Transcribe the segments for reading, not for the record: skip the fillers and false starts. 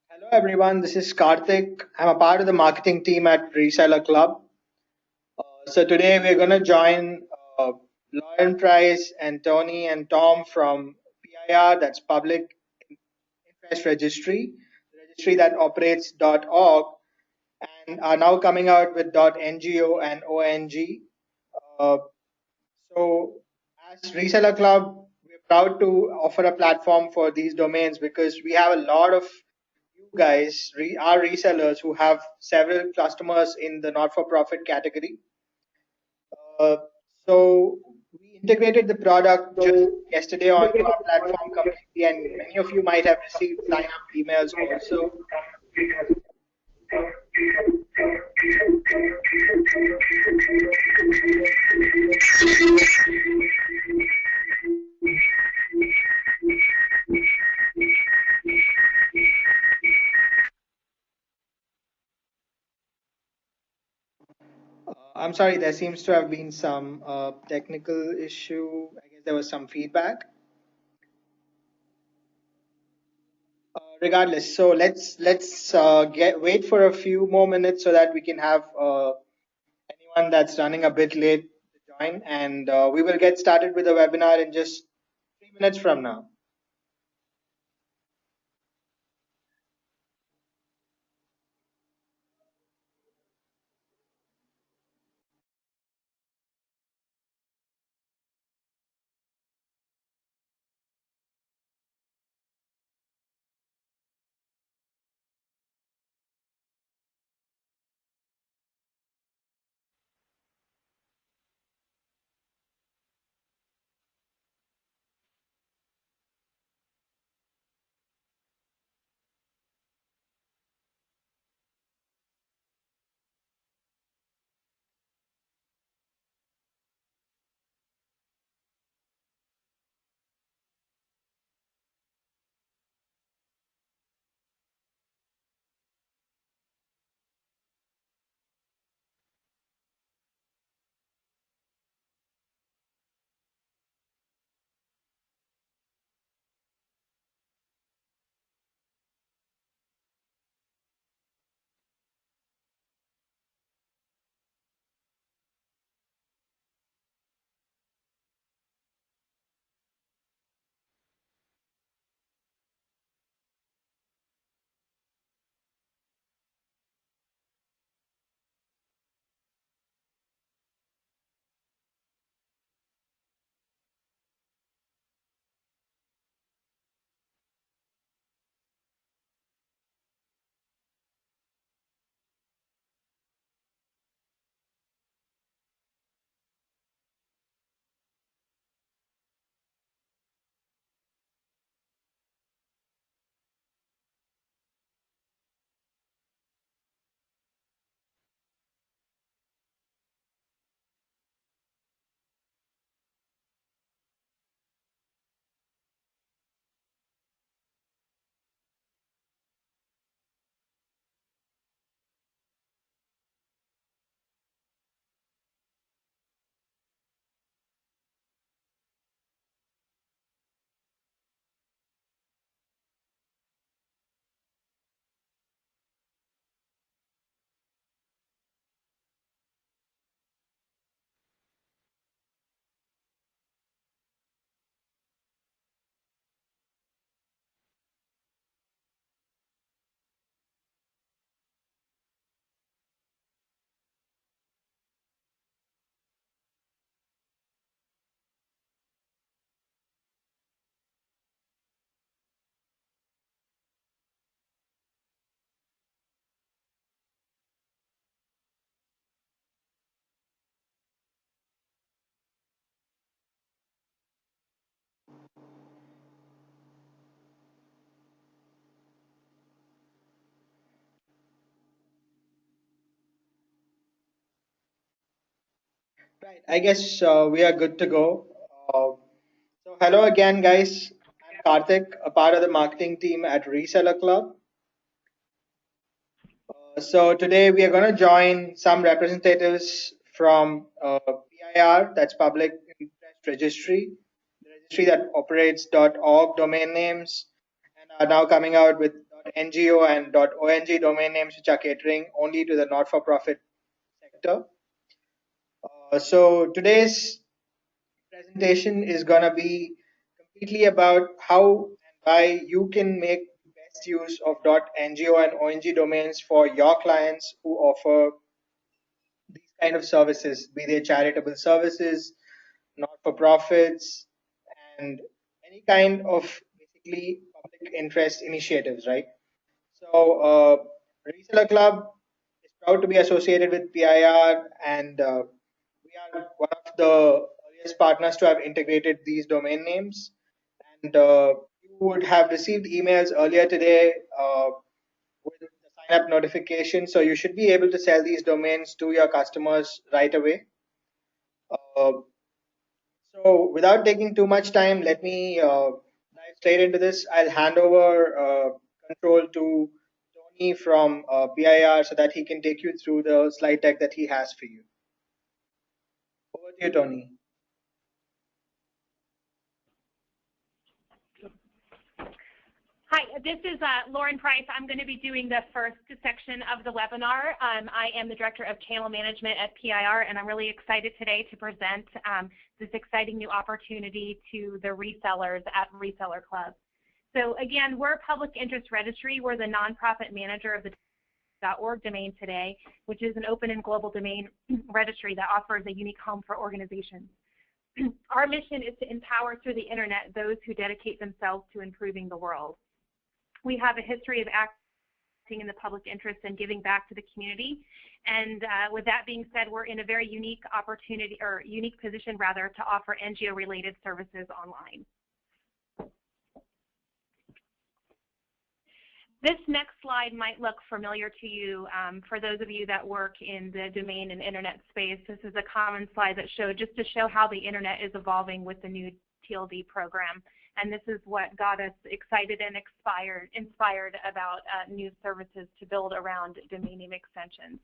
Hello everyone, this is Karthik. I'm a part of the marketing team at Reseller Club. So today we're going to join Lauren Price and Tony and Tom from PIR, that's Public Interest Registry, the registry that operates .org, and are now coming out with .NGO and ONG. Uh, so as Reseller Club, we're proud to offer a platform for these domains because we have a lot of you guys are resellers who have several customers in the not-for-profit category. Uh, so we integrated the product just yesterday onto our platform completely, and many of you might have received sign-up emails also. I'm sorry, there seems to have been some technical issue. I guess there was some feedback. Regardless, so let's get wait for a few more minutes so that we can have anyone that's running a bit late to join, and we will get started with the webinar in just 3 minutes from now. Right, I guess we are good to go. So hello again, guys. I'm Karthik, a part of the marketing team at Reseller Club. So today we are going to join some representatives from PIR, that's Public Interest Registry, the registry that operates .org domain names, and are now coming out with .ngo and .ong domain names which are catering only to the not-for-profit sector. So today's presentation is going to be completely about how and why you can make the best use of .ngo and ONG domains for your clients who offer these kind of services, be they charitable services, not-for-profits, and any kind of basically public interest initiatives, right? So, Reseller Club is proud to be associated with PIR, and we are one of the earliest partners to have integrated these domain names. And you would have received emails earlier today with the sign up notification. So, you should be able to sell these domains to your customers right away. Uh, so, without taking too much time, let me dive straight into this. I'll hand over control to Tony from PIR so that he can take you through the slide deck that he has for you. Over to you, Tony. Hi, this is Lauren Price. I'm going to be doing the first section of the webinar. I am the Director of Channel Management at PIR, and I'm really excited today to present this exciting new opportunity to the resellers at Reseller Club. So again, we're a public interest registry. We're the nonprofit manager of the .org domain today, which is an open and global domain registry that offers a unique home for organizations. Our mission is to empower through the internet those who dedicate themselves to improving the world. We have a history of acting in the public interest and giving back to the community. And with that being said, we're in a very unique opportunity, or unique position rather, to offer NGO-related services online. This next slide might look familiar to you for those of you that work in the domain and internet space. This is a common slide that showed just to show how the internet is evolving with the new TLD program. And this is what got us excited and inspired about new services to build around domain name extensions.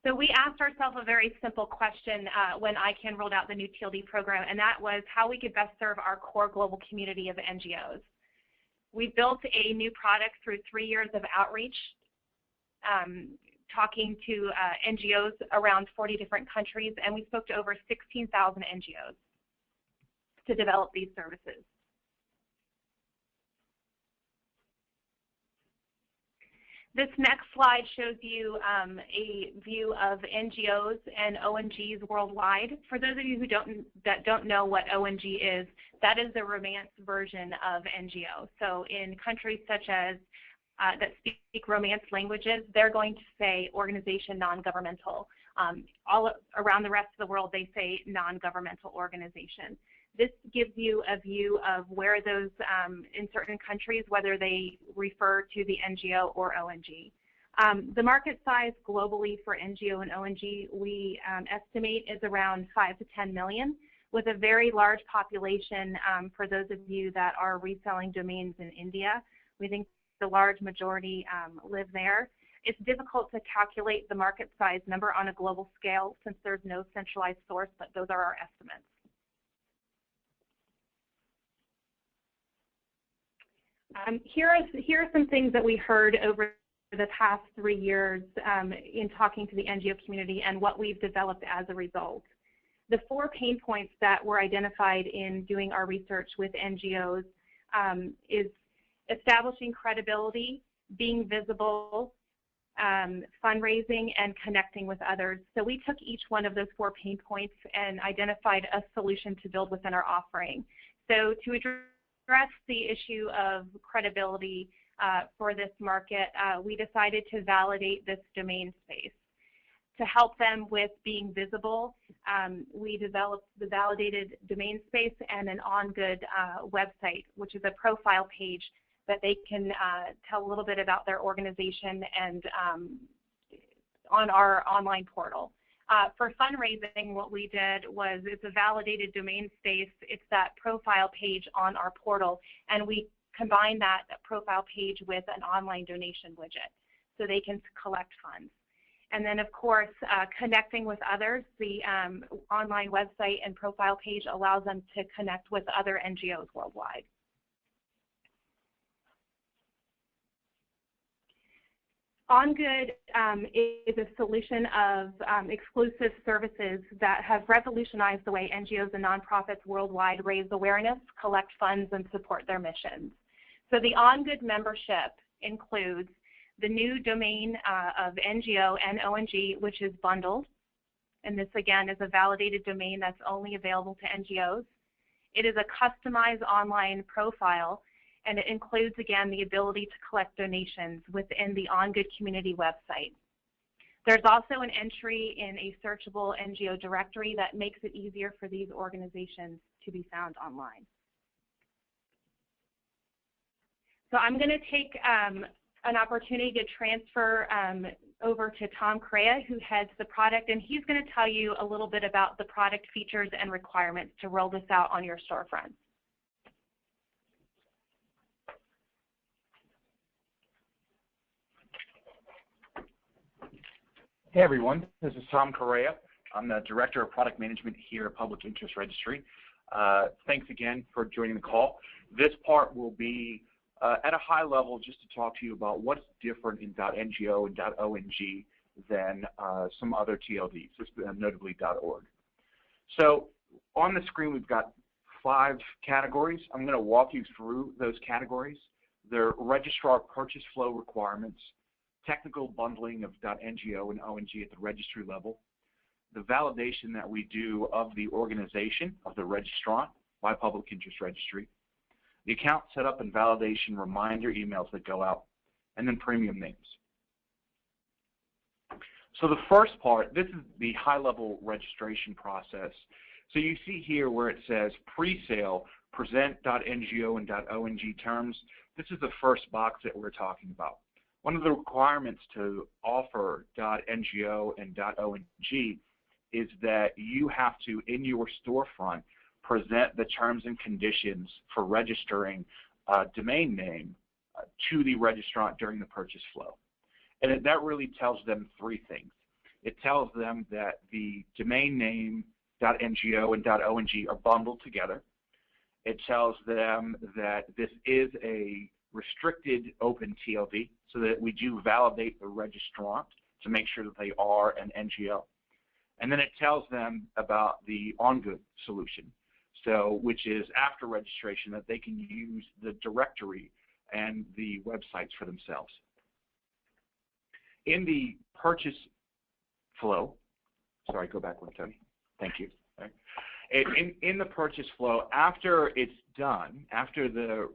So we asked ourselves a very simple question when ICANN rolled out the new TLD program, and that was how we could best serve our core global community of NGOs. We built a new product through 3 years of outreach, talking to NGOs around 40 different countries, and we spoke to over 16,000 NGOs to develop these services. This next slide shows you a view of NGOs and ONGs worldwide. For those of you who don't know what ONG is, that is the Romance version of NGO. So in countries such as that speak Romance languages, they're going to say organization non-governmental. All around the rest of the world, they say non-governmental organization. This gives you a view of where those, in certain countries, whether they refer to the NGO or ONG. The market size globally for NGO and ONG, we estimate is around 5 to 10 million, with a very large population for those of you that are reselling domains in India. We think the large majority live there. It's difficult to calculate the market size number on a global scale since there's no centralized source, but those are our estimates. Here are some things that we heard over the past 3 years in talking to the NGO community and what we've developed as a result. The 4 pain points that were identified in doing our research with NGOs is establishing credibility, being visible, fundraising, and connecting with others. So we took each one of those 4 pain points and identified a solution to build within our offering. So to address the issue of credibility for this market, we decided to validate this domain space. To help them with being visible, we developed the validated domain space and an OnGood website, which is a profile page that they can tell a little bit about their organization and on our online portal. For fundraising, what we did was it's a validated domain space. It's that profile page on our portal, and we combine that profile page with an online donation widget so they can collect funds. And then, of course, connecting with others. The online website and profile page allows them to connect with other NGOs worldwide. OnGood is a solution of exclusive services that have revolutionized the way NGOs and nonprofits worldwide raise awareness, collect funds, and support their missions. So the OnGood membership includes the new domain of NGO and ONG, which is bundled. And this, again, is a validated domain that's only available to NGOs. It is a customized online profile, and it includes, again, the ability to collect donations within the OnGood community website. There's also an entry in a searchable NGO directory that makes it easier for these organizations to be found online. So I'm going to take an opportunity to transfer over to Tom Correa, who heads the product, and he's going to tell you a little bit about the product features and requirements to roll this out on your storefront. Hey everyone, this is Tom Correa. I'm the Director of Product Management here at Public Interest Registry. Thanks again for joining the call. This part will be at a high level just to talk to you about what's different in .ngo and .ong than some other TLDs, notably .org. So on the screen we've got 5 categories. I'm going to walk you through those categories. They're registrar purchase flow requirements, technical bundling of .ngo and ONG at the registry level, the validation that we do of the organization of the registrant by Public Interest Registry, the account setup and validation reminder emails that go out, and then premium names. So the first part, this is the high-level registration process. So you see here where it says pre-sale, present .ngo and .ong terms. This is the first box that we're talking about. One of the requirements to offer .ngo and .ong is that you have to, in your storefront, present the terms and conditions for registering a domain name to the registrant during the purchase flow. And that really tells them 3 things. It tells them that the domain name .ngo and .ong are bundled together. It tells them that this is a restricted open TLD, so that we do validate the registrant to make sure that they are an NGO. And then it tells them about the OnGood solution, so which is after registration that they can use the directory and the websites for themselves. In the purchase flow, sorry, go back one, Tony. Thank you. In the purchase flow, after it's done, after the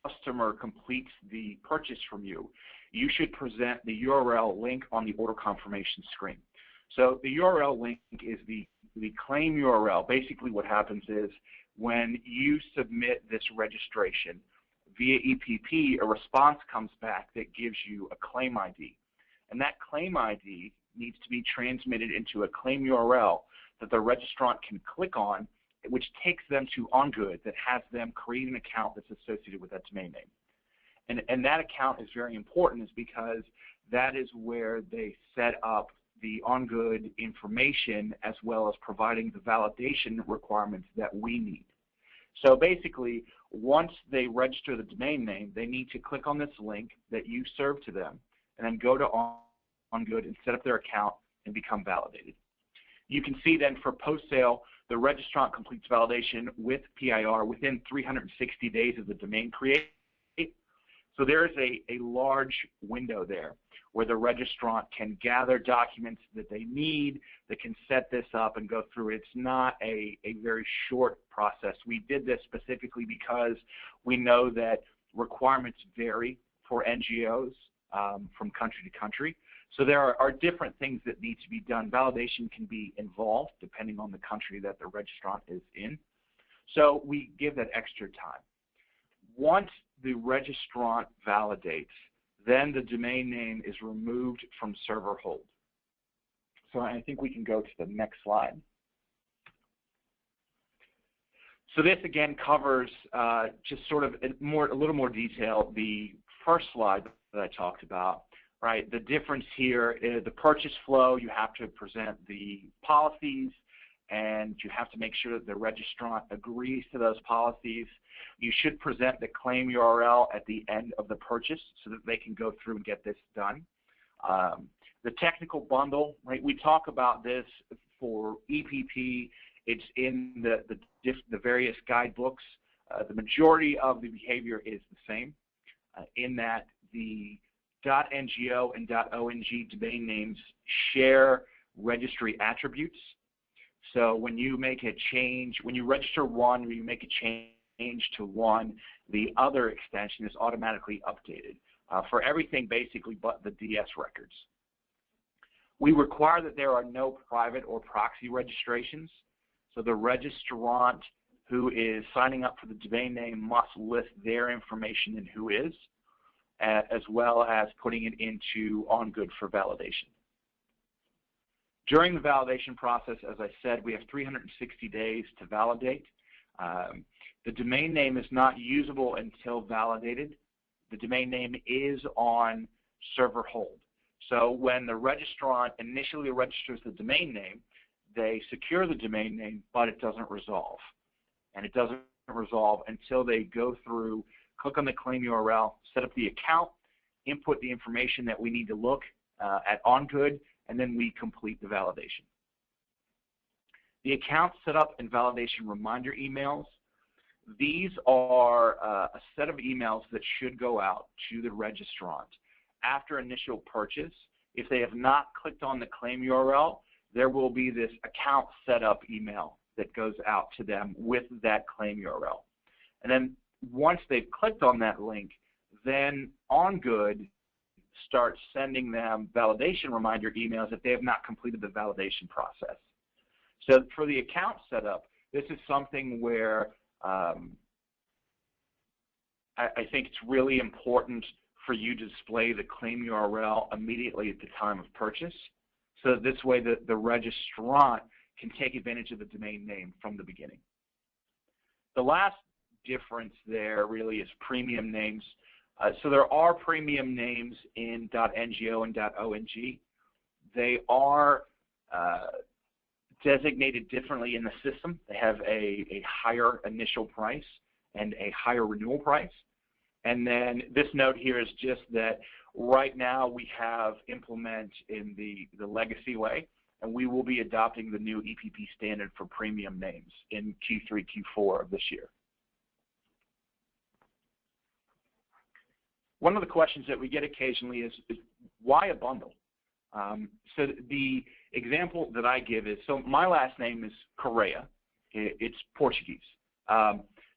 customer completes the purchase from you, you should present the URL link on the order confirmation screen. So the URL link is the claim URL. Basically what happens is when you submit this registration via EPP, a response comes back that gives you a claim ID. And that claim ID needs to be transmitted into a claim URL that the registrant can click on, which takes them to OnGood that has them create an account that's associated with that domain name. And that account is very important is because that is where they set up the OnGood information as well as providing the validation requirements that we need. So basically, once they register the domain name, they need to click on this link that you serve to them and then go to OnGood and set up their account and become validated. You can see then for post-sale, the registrant completes validation with PIR within 360 days of the domain create. So there is a large window there where the registrant can gather documents that they need, that can set this up and go through it. It's not a very short process. We did this specifically because we know that requirements vary for NGOs from country to country. So there are different things that need to be done. Validation can be involved depending on the country that the registrant is in. So we give that extra time. Once the registrant validates, then the domain name is removed from server hold. So I think we can go to the next slide. So this again covers just sort of a little more detail the first slide that I talked about. Right, the difference here is the purchase flow. You have to present the policies and you have to make sure that the registrant agrees to those policies. You should present the claim URL at the end of the purchase so that they can go through and get this done. The technical bundle, right? We talk about this for EPP. It's in the various guidebooks. The majority of the behavior is the same, in that the .ngo and .ong domain names share registry attributes. So when you make a change, when you register one or you make a change to one, the other extension is automatically updated for everything basically but the DS records. We require that there are no private or proxy registrations. So the registrant who is signing up for the domain name must list their information and who is, as well as putting it into OnGood for validation. During the validation process, as I said, we have 360 days to validate. The domain name is not usable until validated. The domain name is on server hold. So when the registrant initially registers the domain name, they secure the domain name, but it doesn't resolve. And it doesn't resolve until they go through, click on the claim URL, set up the account, input the information that we need to look at OnGood, and then we complete the validation. The account setup and validation reminder emails. These are a set of emails that should go out to the registrant after initial purchase. If they have not clicked on the claim URL, there will be this account setup email that goes out to them with that claim URL. And then once they've clicked on that link, then OnGood starts sending them validation reminder emails if they have not completed the validation process. So for the account setup, this is something where I think it's really important for you to display the claim URL immediately at the time of purchase. So this way the registrant can take advantage of the domain name from the beginning. The last difference there really is premium names. So there are premium names in .ngo and .ong. They are designated differently in the system. They have a higher initial price and a higher renewal price. And then this note here is just that right now we have implement in the legacy way, and we will be adopting the new EPP standard for premium names in Q3, Q4 of this year. One of the questions that we get occasionally is why a bundle? So the example that I give is, so my last name is Correa. It's Portuguese.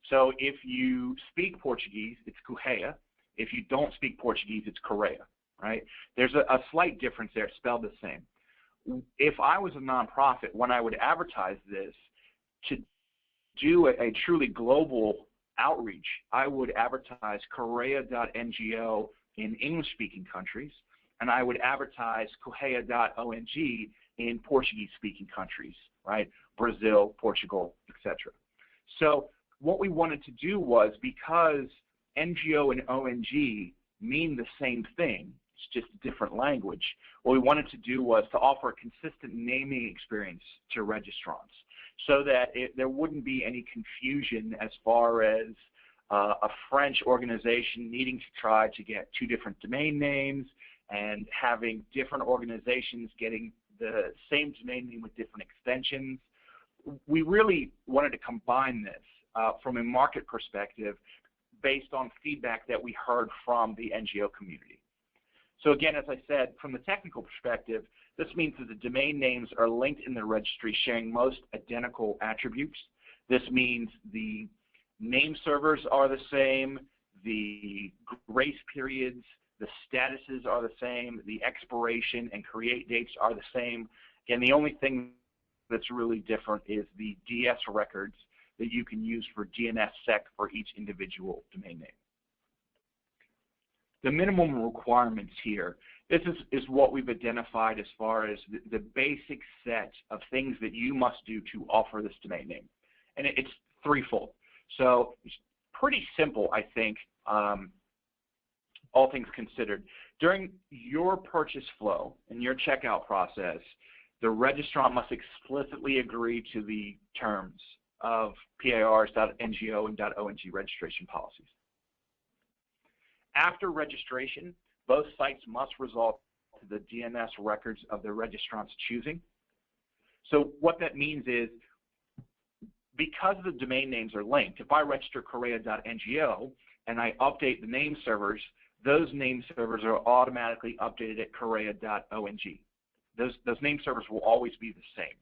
So if you speak Portuguese, it's Correa. If you don't speak Portuguese, it's Correa, right? There's a slight difference there, spelled the same. If I was a nonprofit, when I would advertise this, to do a truly global outreach, I would advertise Correa.ngo in English-speaking countries, and I would advertise Correa.ong in Portuguese-speaking countries, right? Brazil, Portugal, etc. So what we wanted to do was, because NGO and ONG mean the same thing, it's just a different language, what we wanted to do was to offer a consistent naming experience to registrants so that there wouldn't be any confusion as far as a French organization needing to try to get two different domain names and having different organizations getting the same domain name with different extensions. We really wanted to combine this from a market perspective based on feedback that we heard from the NGO community. So again, as I said, from the technical perspective, this means that the domain names are linked in the registry sharing most identical attributes. This means the name servers are the same, the grace periods, the statuses are the same, the expiration and create dates are the same. Again, the only thing that's really different is the DS records that you can use for DNSSEC for each individual domain name. The minimum requirements here, this is what we've identified as far as the basic set of things that you must do to offer this domain name. And it's threefold. So it's pretty simple, I think, all things considered. During your purchase flow and your checkout process, the registrant must explicitly agree to the terms of PAR's.NGO and .ONG registration policies. After registration, both sites must result to the DNS records of the registrant's choosing. So what that means is, because the domain names are linked, if I register Korea.NGO and I update the name servers, those name servers are automatically updated at Korea.ONG. Those name servers will always be the same.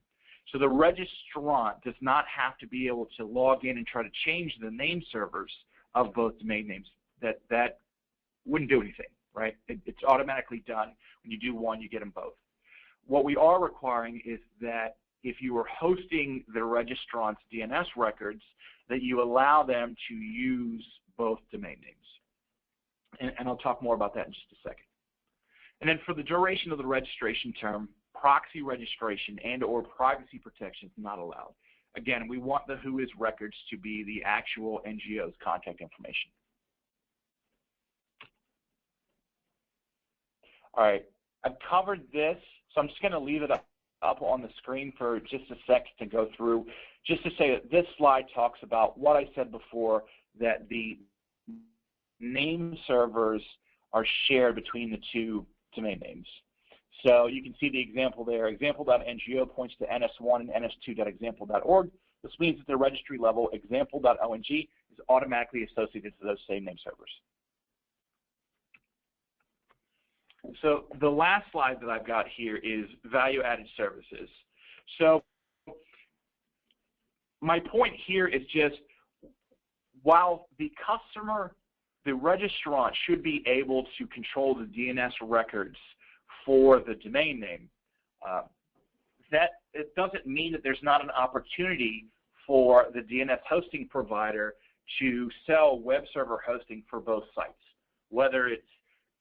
So the registrant does not have to be able to log in and try to change the name servers of both domain names. That wouldn't do anything, right? It's automatically done. When you do one, you get them both. What we are requiring is that if you are hosting the registrant's DNS records, that you allow them to use both domain names. And I'll talk more about that in just a second. And then for the duration of the registration term, proxy registration and or privacy protection is not allowed. Again, we want the WHOIS records to be the actual NGO's contact information. All right, I've covered this, so I'm just going to leave it up on the screen for just a sec to go through, just to say that this slide talks about what I said before, that the name servers are shared between the two domain names. So you can see the example there. Example.ngo points to ns1 and ns2.example.org. This means that the registry level example.ong is automatically associated to those same name servers. So the last slide that I've got here is value-added services. So my point here is just, while the customer, the registrant should be able to control the DNS records for the domain name, that it doesn't mean that there's not an opportunity for the DNS hosting provider to sell web server hosting for both sites, whether it's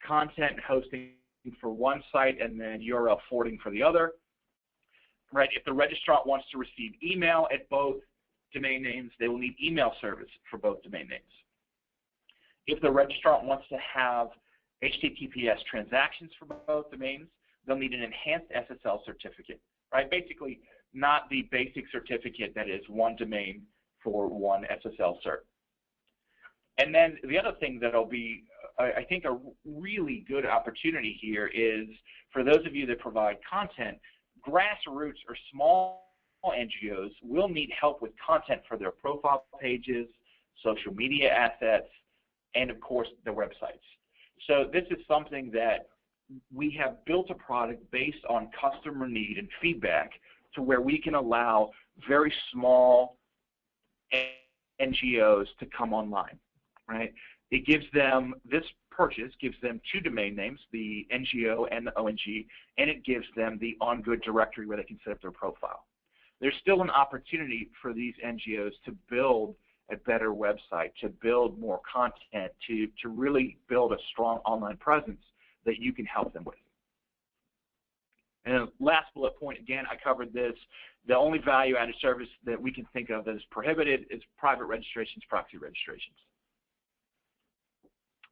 content hosting for one site and then URL forwarding for the other, right? If the registrant wants to receive email at both domain names, they will need email service for both domain names. If the registrant wants to have HTTPS transactions for both domains, they'll need an enhanced SSL certificate, right? Basically, not the basic certificate that is one domain for one SSL cert. And then the other thing that'll be, I think, a really good opportunity here is for those of you that provide content, grassroots or small NGOs will need help with content for their profile pages, social media assets, and of course their websites. So this is something that we have built a product based on customer need and feedback to where we can allow very small NGOs to come online, right? It gives them, this purchase gives them two domain names, the NGO and the ONG, and it gives them the OnGood Directory where they can set up their profile. There's still an opportunity for these NGOs to build a better website, to build more content, to really build a strong online presence that you can help them with. And last bullet point, again, I covered this. The only value-added service that we can think of that is prohibited is private registrations, proxy registrations.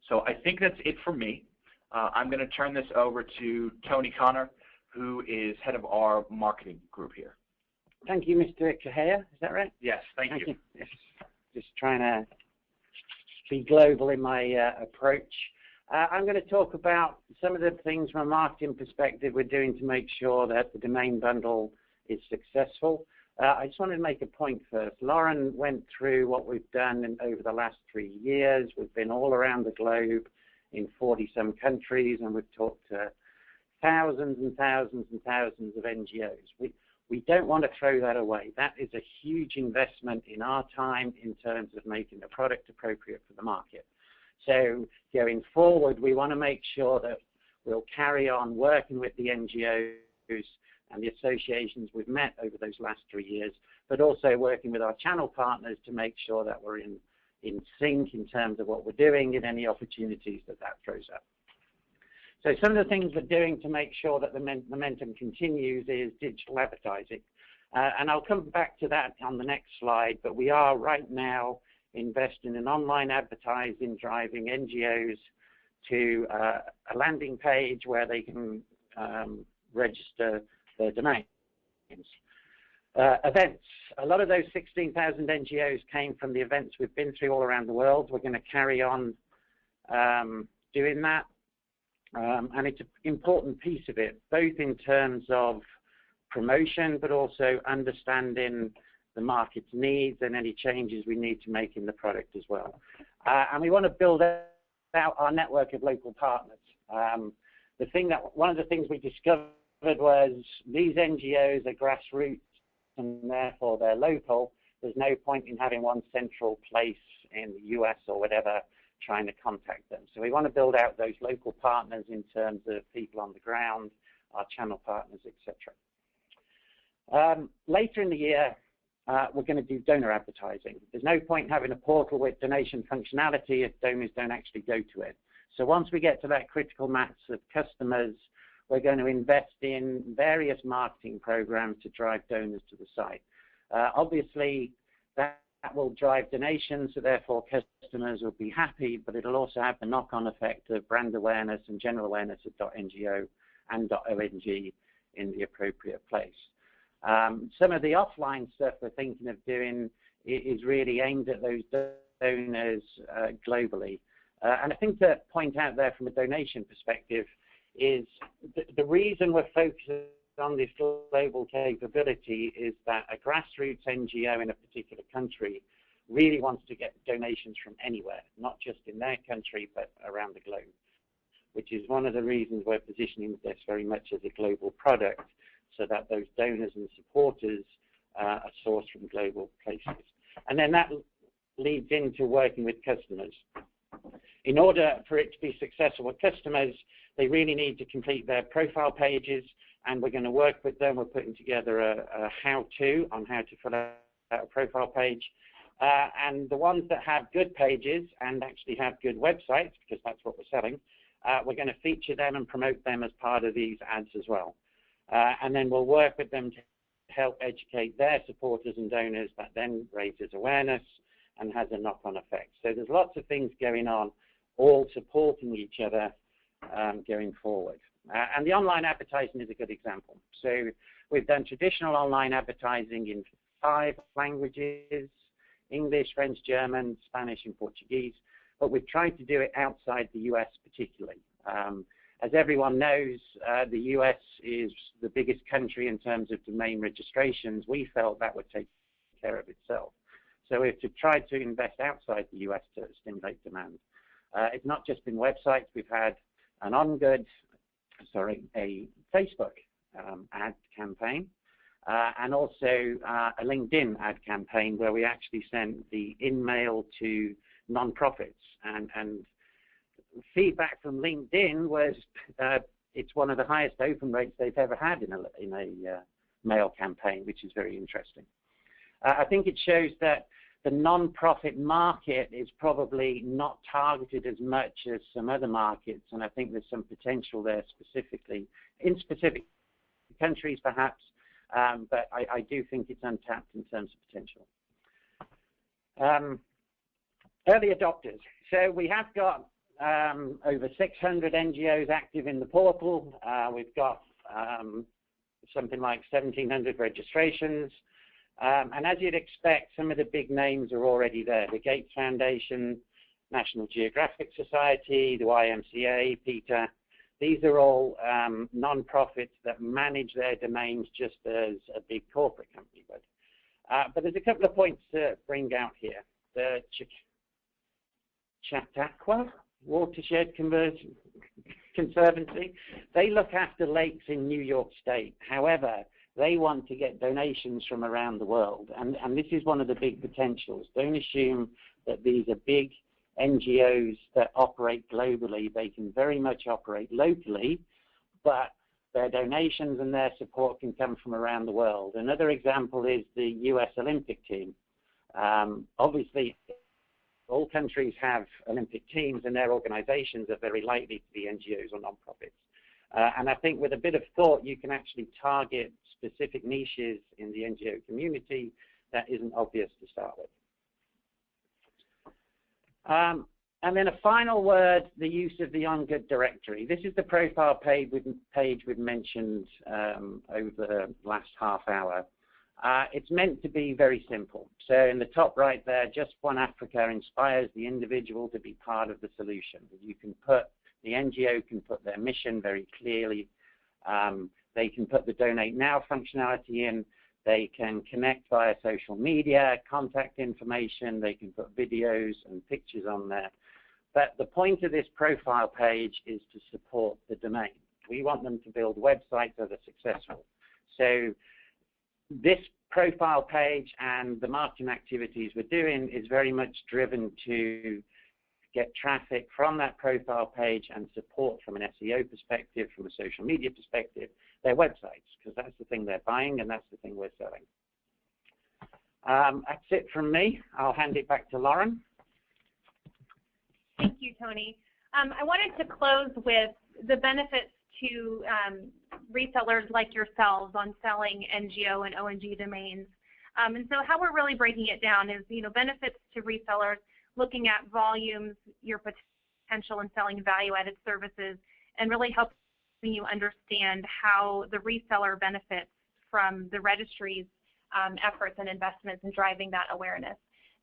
So I think that's it for me. I'm going to turn this over to Tony Connor, who is head of our marketing group here. Thank you, Mr. Kahea. Is that right? Yes, thank you. Yes. Just trying to be global in my approach. I'm going to talk about some of the things from a marketing perspective we're doing to make sure that the domain bundle is successful. I just wanted to make a point first. Lauren went through what we've done over the last 3 years. We've been all around the globe in 40-some countries, and we've talked to thousands and thousands and thousands of NGOs. We don't want to throw that away. That is a huge investment in our time in terms of making the product appropriate for the market. So going forward, we want to make sure that we'll carry on working with the NGOs and the associations we've met over those last 3 years, but also working with our channel partners to make sure that we're in sync in terms of what we're doing and any opportunities that throws up. So some of the things we're doing to make sure that the momentum continues is digital advertising. And I'll come back to that on the next slide, but we are right now investing in online advertising, driving NGOs to a landing page where they can register their domain. Events. A lot of those 16,000 NGOs came from the events we've been through all around the world. We're going to carry on doing that. And it's an important piece of it, both in terms of promotion, but also understanding the market's needs and any changes we need to make in the product as well. And we want to build out our network of local partners. One of the things we discovered was these NGOs are grassroots and therefore they're local. There's no point in having one central place in the US or whatever trying to contact them. So we want to build out those local partners in terms of people on the ground, our channel partners, etc. Later in the year, we're going to do donor advertising. There's no point in having a portal with donation functionality if donors don't actually go to it. So once we get to that critical mass of customers, we're going to invest in various marketing programs to drive donors to the site. Obviously, that will drive donations, so therefore customers will be happy, but it'll also have the knock-on effect of brand awareness and general awareness of .ngo and .ONG in the appropriate place. Some of the offline stuff we're thinking of doing is really aimed at those donors globally. And I think to point out there from a donation perspective is the reason we're focusing on this global capability is that a grassroots NGO in a particular country really wants to get donations from anywhere, not just in their country, but around the globe, which is one of the reasons we're positioning this very much as a global product, so that those donors and supporters are sourced from global places. And then that leads into working with customers. In order for it to be successful with customers, they really need to complete their profile pages, and we're going to work with them. We're putting together a how-to on how to fill out a profile page. And the ones that have good pages and actually have good websites, because that's what we're selling, we're going to feature them and promote them as part of these ads as well. And then we'll work with them to help educate their supporters and donors. That then raises awareness and has a knock-on effect. So there's lots of things going on, all supporting each other going forward. And the online advertising is a good example. So we've done traditional online advertising in 5 languages: English, French, German, Spanish, and Portuguese. But we've tried to do it outside the US particularly. As everyone knows, the US is the biggest country in terms of domain registrations. We felt that would take care of itself. So we've tried to invest outside the US to stimulate demand. It's not just been websites. We've had a Facebook ad campaign, and also a LinkedIn ad campaign where we actually sent the in-mail to non-profits. And feedback from LinkedIn was it's one of the highest open rates they've ever had in a mail campaign, which is very interesting. I think it shows that the non-profit market is probably not targeted as much as some other markets, and I think there's some potential there specifically in specific countries perhaps, but I do think it's untapped in terms of potential. Early adopters. So we have got over 600 NGOs active in the portal. We've got something like 1,700 registrations. And as you'd expect, some of the big names are already there. The Gates Foundation, National Geographic Society, the YMCA, PETA. These are all non-profits that manage their domains just as a big corporate company would. But there's a couple of points to bring out here. The Chautauqua Watershed Conservancy, they look after lakes in New York State. However, they want to get donations from around the world, and this is one of the big potentials. Don't assume that these are big NGOs that operate globally. They can very much operate locally, but their donations and their support can come from around the world. Another example is the US Olympic team. Obviously, all countries have Olympic teams, and their organizations are very likely to be NGOs or non-profits. And I think with a bit of thought, you can actually target specific niches in the NGO community that isn't obvious to start with. And then a final word, the use of the OnGood Directory. This is the profile page we've mentioned over the last half hour. It's meant to be very simple. So in the top right there, Just One Africa inspires the individual to be part of the solution. You can put, the NGO can put their mission very clearly. They can put the Donate Now functionality in. They can connect via social media, contact information. They can put videos and pictures on there. But the point of this profile page is to support the domain. We want them to build websites that are successful. So this profile page and the marketing activities we're doing is very much driven to get traffic from that profile page and support from an SEO perspective, from a social media perspective, their websites, because that's the thing they're buying and that's the thing we're selling. That's it from me. I'll hand it back to Lauren. Thank you, Tony. I wanted to close with the benefits to resellers like yourselves on selling NGO and ONG domains. And so how we're really breaking it down is, benefits to resellers, looking at volumes, your potential in selling value-added services, and really helping you understand how the reseller benefits from the registry's efforts and investments in driving that awareness.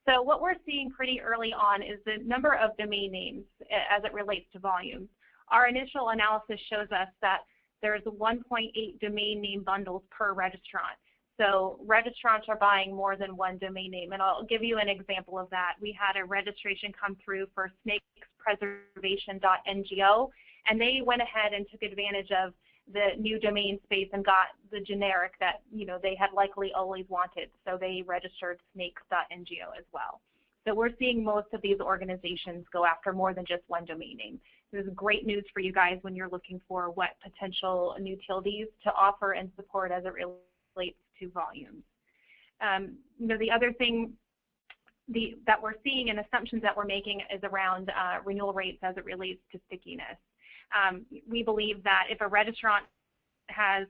So what we're seeing pretty early on is the number of domain names as it relates to volumes. Our initial analysis shows us that there's 1.8 domain name bundles per registrant. So registrants are buying more than one domain name. And I'll give you an example of that. We had a registration come through for snakespreservation.ngo, and they went ahead and took advantage of the new domain space and got the generic that they had likely always wanted. So they registered snakes.ngo as well. So we're seeing most of these organizations go after more than just one domain name. This is great news for you guys when you're looking for what potential new TLDs to offer and support as it relates to volumes. The other thing that we're seeing and assumptions that we're making is around renewal rates as it relates to stickiness. We believe that if a registrant has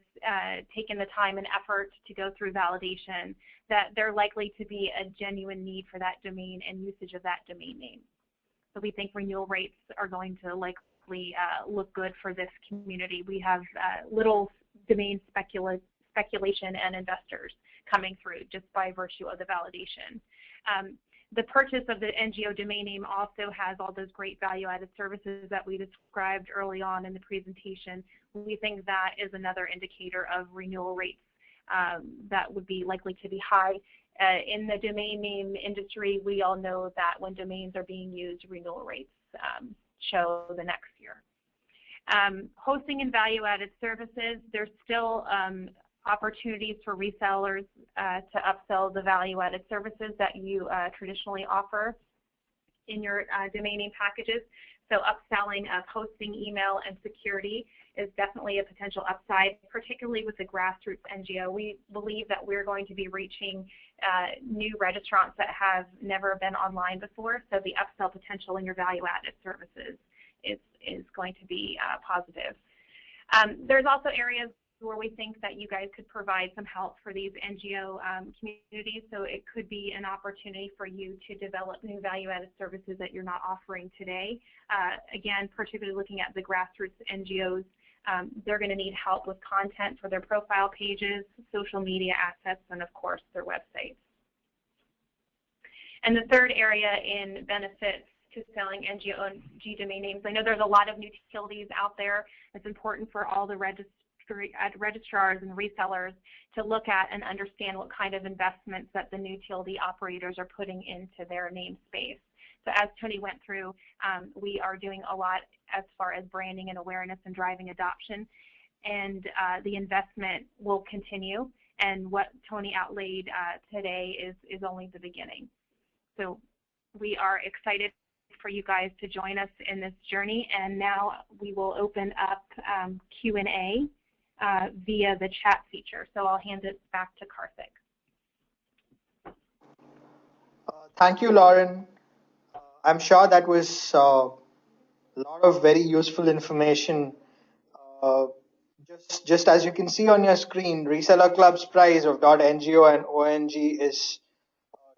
taken the time and effort to go through validation, that they're likely to be a genuine need for that domain and usage of that domain name. So we think renewal rates are going to likely look good for this community. We have little domain speculation and investors coming through just by virtue of the validation. The purchase of the NGO domain name also has all those great value-added services that we described early on in the presentation. We think that is another indicator of renewal rates that would be likely to be high. In the domain name industry, we all know that when domains are being used, renewal rates show the next year. Hosting and value-added services, there's still opportunities for resellers to upsell the value-added services that you traditionally offer in your domain name packages. So upselling of hosting, email, and security is definitely a potential upside, particularly with the grassroots NGO. We believe that we're going to be reaching new registrants that have never been online before, so the upsell potential in your value-added services is going to be positive. There's also areas where we think that you guys could provide some help for these NGO communities. So it could be an opportunity for you to develop new value-added services that you're not offering today. Again, particularly looking at the grassroots NGOs, they're going to need help with content for their profile pages, social media assets, and of course their websites. And the third area in benefits to selling NGO and ONG domain names, I know there's a lot of new TLDs out there. It's important for all the registrars and resellers to look at and understand what kind of investments that the new TLD operators are putting into their namespace. So as Tony went through, we are doing a lot as far as branding and awareness and driving adoption, and the investment will continue, and what Tony outlaid today is only the beginning. So we are excited for you guys to join us in this journey, and now we will open up Q&A via the chat feature. So I'll hand it back to Karthik. Thank you, Lauren. I'm sure that was a lot of very useful information. Just as you can see on your screen, Reseller Club's price of .ngo and ONG is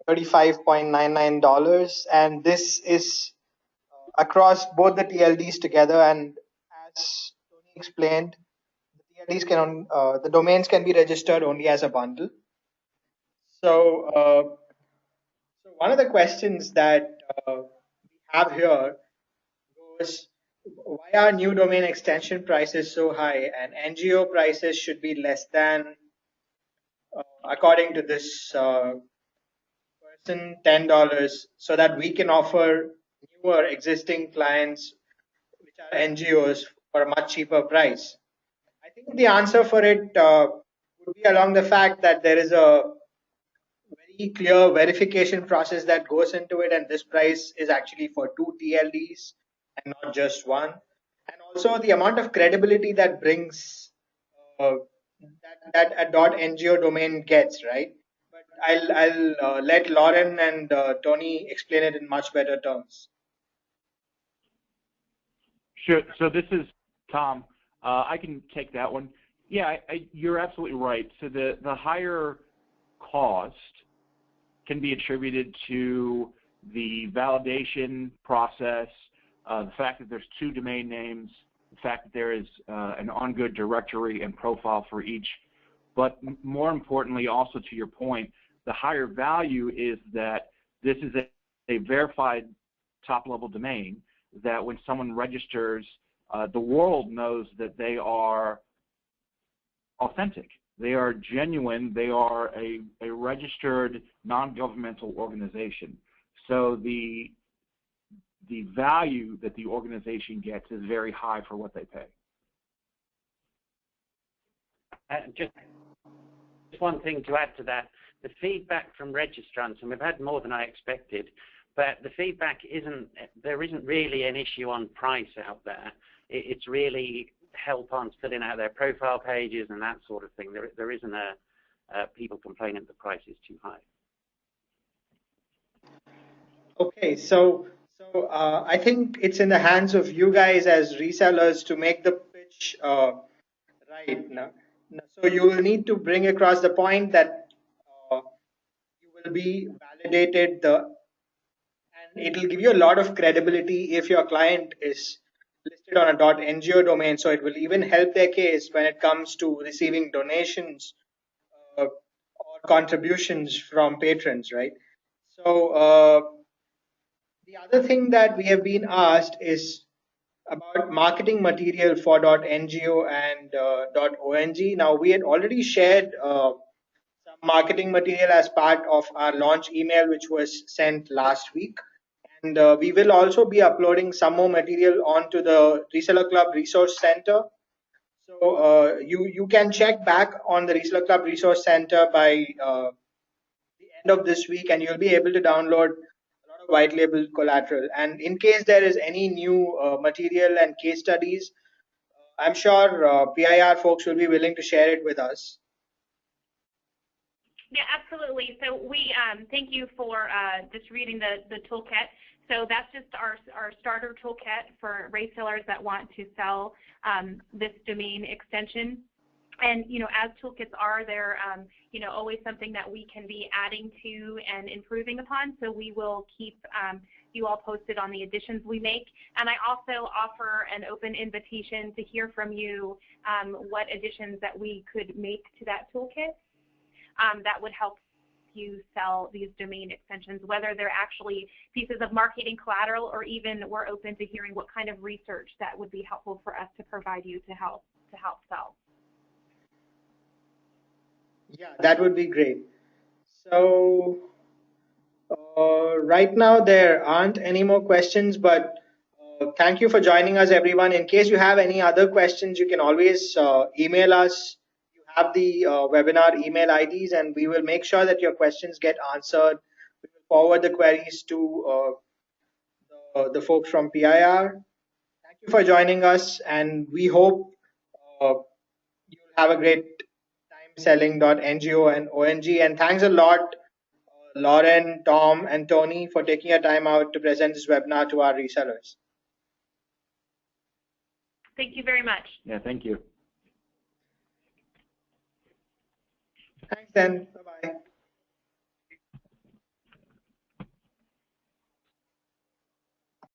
$35.99, and this is across both the TLDs together, and as Tony explained, the domains can be registered only as a bundle. So one of the questions that we have here goes, why are new domain extension prices so high and NGO prices should be less than, according to this person, $10, so that we can offer newer existing clients, which are NGOs, for a much cheaper price? I think the answer for it would be along the fact that there is a very clear verification process that goes into it, and this price is actually for 2 TLDs and not just one. And also the amount of credibility that brings uh, that a .ngo domain gets, right? But I'll let Lauren and Tony explain it in much better terms. Sure. So this is Tom. I can take that one. Yeah, you're absolutely right. So the higher cost can be attributed to the validation process, the fact that there's 2 domain names, the fact that there is an OnGood directory and profile for each. But more importantly, also to your point, the higher value is that this is a verified top-level domain that when someone registers, the world knows that they are authentic. They are genuine. They are a registered non-governmental organization. So the value that the organization gets is very high for what they pay. Just one thing to add to that, the feedback from registrants, and we've had more than I expected, but the feedback there isn't really an issue on price out there. It's really help on filling out their profile pages and that sort of thing. There isn't people complaining the price is too high. Okay, so I think it's in the hands of you guys as resellers to make the pitch right now. So you will need to bring across the point that you will be validated, and it will give you a lot of credibility if your client is listed on a .ngo domain. So it will even help their case when it comes to receiving donations or contributions from patrons, right? So the other thing that we have been asked is about marketing material for .ngo and .ong. Now, we had already shared some marketing material as part of our launch email, which was sent last week. And we will also be uploading some more material onto the Reseller Club Resource Center. So you can check back on the Reseller Club Resource Center by the end of this week, and you'll be able to download a lot of white label collateral. And in case there is any new material and case studies, I'm sure PIR folks will be willing to share it with us. Yeah, absolutely. So we thank you for just reading the toolkit. So that's just our starter toolkit for resellers that want to sell this domain extension. And as toolkits are, they're always something that we can be adding to and improving upon. So we will keep you all posted on the additions we make. And I also offer an open invitation to hear from you what additions that we could make to that toolkit that would help you sell these domain extensions, whether they're actually pieces of marketing collateral, or even we're open to hearing what kind of research that would be helpful for us to provide you to help sell. Yeah, that would be great. So right now there aren't any more questions, but thank you for joining us, everyone. In case you have any other questions, you can always email us. You have the webinar email IDs, and we will make sure that your questions get answered. We will forward the queries to the folks from PIR. Thank you for joining us, and we hope you'll have a great time selling .ngo and ONG. And thanks a lot, Lauren, Tom, and Tony, for taking your time out to present this webinar to our resellers. Thank you very much. Yeah, thank you. Thanks then. Bye-bye.